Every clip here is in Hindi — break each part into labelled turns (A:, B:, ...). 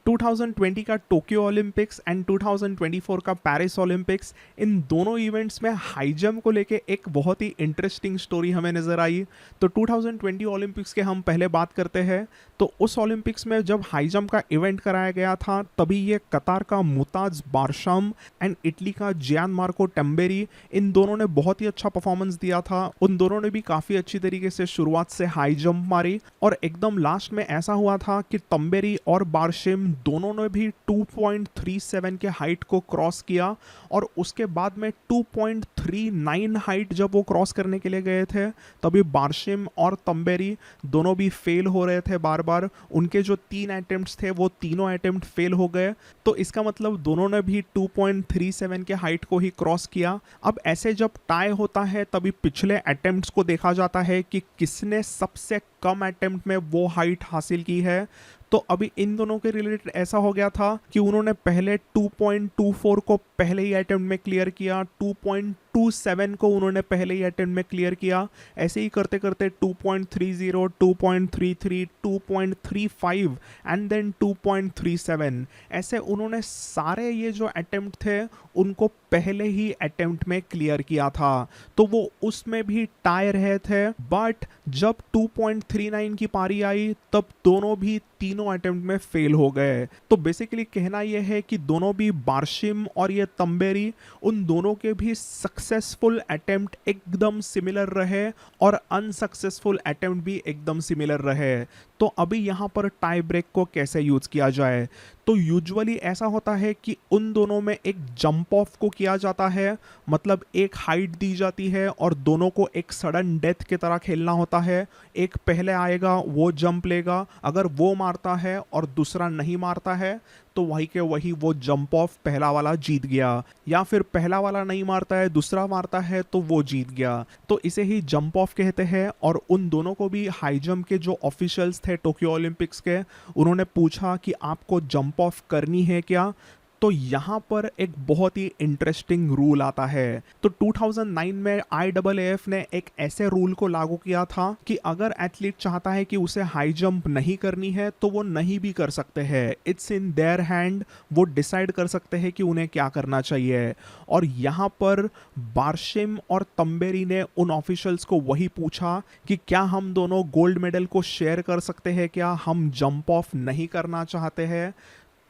A: 2020 का टोक्यो ओलंपिक्स एंड 2024 का पेरिस ओलंपिक्स, इन दोनों इवेंट्स में हाई जंप को लेके एक बहुत ही इंटरेस्टिंग स्टोरी हमें नज़र आई। तो 2020 ओलंपिक्स के हम पहले बात करते हैं। तो उस ओलंपिक्स में जब हाई जंप का इवेंट कराया गया था, तभी ये कतार का मुताज बारशम एंड इटली का जियान मार्को टेम्बेरी, इन दोनों ने बहुत ही अच्छा परफॉर्मेंस दिया था। उन दोनों ने भी काफ़ी अच्छी तरीके से शुरुआत से हाई जंप मारी और एकदम लास्ट में ऐसा हुआ था कि तम्बेरी और बारशिम दोनों ने भी 2.37 के हाइट को क्रॉस किया और उसके बाद में 2.39 हाइट जब वो क्रॉस करने के लिए गए थे, तभी बारशिम और तम्बेरी दोनों भी फेल हो रहे थे बार बार। उनके जो 3 अटेम्प्ट्स थे वो तीनों अटेम्प्ट फेल हो गए। तो इसका मतलब दोनों ने भी 2.37 के हाइट को ही क्रॉस किया। अब ऐसे जब टाई होता है तभी पिछले अटेम्प्ट्स को देखा जाता है कि किसने सबसे कम अटेम्प्ट में वो हाइट हासिल की है। तो अभी इन दोनों के रिलेटेड ऐसा हो गया था कि उन्होंने पहले 2.24 को पहले ही अटेम्प्ट में क्लियर किया, 2.27 को उन्होंने पहले ही अटेम्प्ट में क्लियर किया। ऐसे ही करते करते 2.30, 2.33, 2.35 एंड देन 2.37, ऐसे उन्होंने सारे ये जो अटेम्प्ट थे उनको पहले ही अटेम्प्ट में क्लियर किया था। तो वो उसमें भी टाई रहे थे, बट जब 2.39 की पारी आई तब दोनों भी तीनों अटेम्प्ट में फेल हो गए। तो बेसिकली कहना यह है कि दोनों भी बारशिम और ये तम्बेरी, उन दोनों के भी सक्सेसफुल अटेम्प्ट एकदम सिमिलर रहे और अनसक्सेसफुल अटेम्प्ट भी एकदम सिमिलर रहे। तो अभी यहाँ पर टाई ब्रेक को कैसे यूज किया जाए? तो यूजुअली ऐसा होता है कि उन दोनों में एक जंप ऑफ को किया जाता है, मतलब एक हाइट दी जाती है और दोनों को एक सडन डेथ की तरह खेलना होता है। एक पहले आएगा वो जंप लेगा, अगर वो मारता है और दूसरा नहीं मारता है तो वही के वही वो जंप ऑफ पहला वाला जीत गया, या फिर पहला वाला नहीं मारता है दूसरा मारता है तो वो जीत गया। तो इसे ही जंप ऑफ कहते हैं। और उन दोनों को भी हाई जंप के जो ऑफिशियल्स थे टोक्यो ओलंपिक्स के, उन्होंने पूछा कि आपको जंप ऑफ करनी है क्या? तो यहाँ पर एक बहुत ही इंटरेस्टिंग रूल आता है। तो 2009 में IAAF ने एक ऐसे रूल को लागू किया था कि अगर एथलीट चाहता है कि उसे हाई जंप नहीं करनी है तो वो नहीं भी कर सकते हैं। इट्स इन देयर हैंड, वो डिसाइड कर सकते हैं कि उन्हें क्या करना चाहिए। और यहाँ पर बारशिम और तम्बेरी ने उन ऑफिशियल्स को वही पूछा कि क्या हम दोनों गोल्ड मेडल को शेयर कर सकते हैं, क्या हम जंप ऑफ नहीं करना चाहते हैं?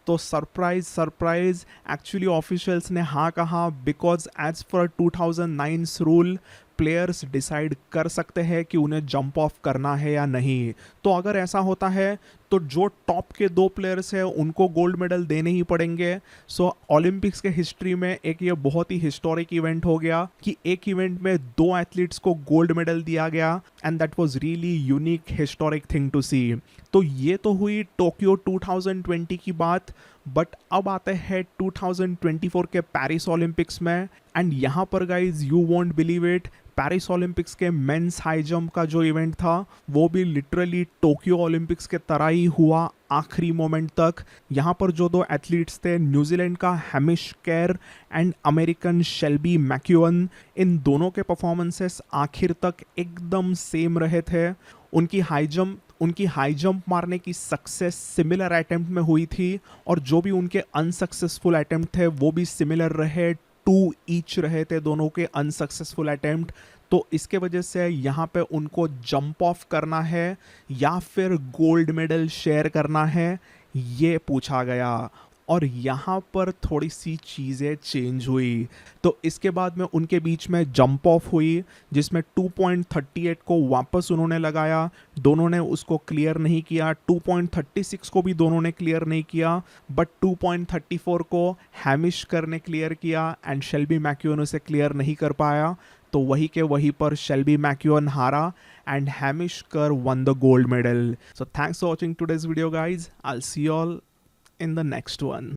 A: तो सरप्राइज सरप्राइज, एक्चुअली ऑफिशियल्स ने हाँ कहा, because as per 2009 rule players decide कर सकते हैं कि उन्हें जंप ऑफ करना है या नहीं। तो अगर ऐसा होता है तो जो टॉप के 2 प्लेयर्स हैं उनको गोल्ड मेडल देने ही पड़ेंगे। सो ओलंपिक्स के हिस्ट्री में एक ये बहुत ही हिस्टोरिक इवेंट हो गया कि एक इवेंट में 2 एथलीट्स को गोल्ड मेडल दिया गया and that was really unique historic thing to see. तो ये तो हुई टोक्यो 2020 की बात। बट अब आते हैं 2024 के पेरिस ओलंपिक्स में, एंड यहाँ पर guys you won't believe it, Paris Olympics के मेंस हाई जंप का जो इवेंट था वो भी लिटरली टोक्यो ओलंपिक्स के तरह ही हुआ आखिरी मोमेंट तक। यहाँ पर जो 2 एथलीट्स थे, न्यूजीलैंड का हैमिश केर एंड अमेरिकन शेल्बी मैक्यूअन, इन दोनों के परफॉर्मेंसेस आखिर तक एकदम सेम रहे थे। उनकी हाई जंप मारने की सक्सेस सिमिलर अटेम्प्ट में हुई थी और जो भी उनके अनसक्सेसफुल अटेम्प्ट थे वो भी सिमिलर रहे, 2 ईच रहे थे दोनों के अनसक्सेसफुल अटेम्प्ट। तो इसके वजह से यहाँ पे उनको जंप ऑफ करना है या फिर गोल्ड मेडल शेयर करना है, ये पूछा गया। और यहाँ पर थोड़ी सी चीज़ें चेंज हुई। तो इसके बाद में उनके बीच में जंप ऑफ हुई जिसमें 2.38 को वापस उन्होंने लगाया, दोनों ने उसको क्लियर नहीं किया। 2.36 को भी दोनों ने क्लियर नहीं किया, बट 2.34 को हैमिश कर ने क्लियर किया एंड शेल्बी मैक्यूअन उसे क्लियर नहीं कर पाया। तो वही के वहीं पर शेल्बी मैक्यूअन हारा एंड हैमिश कर one the gold medal. So thanks for watching today's video guys. I will see you all in the next one.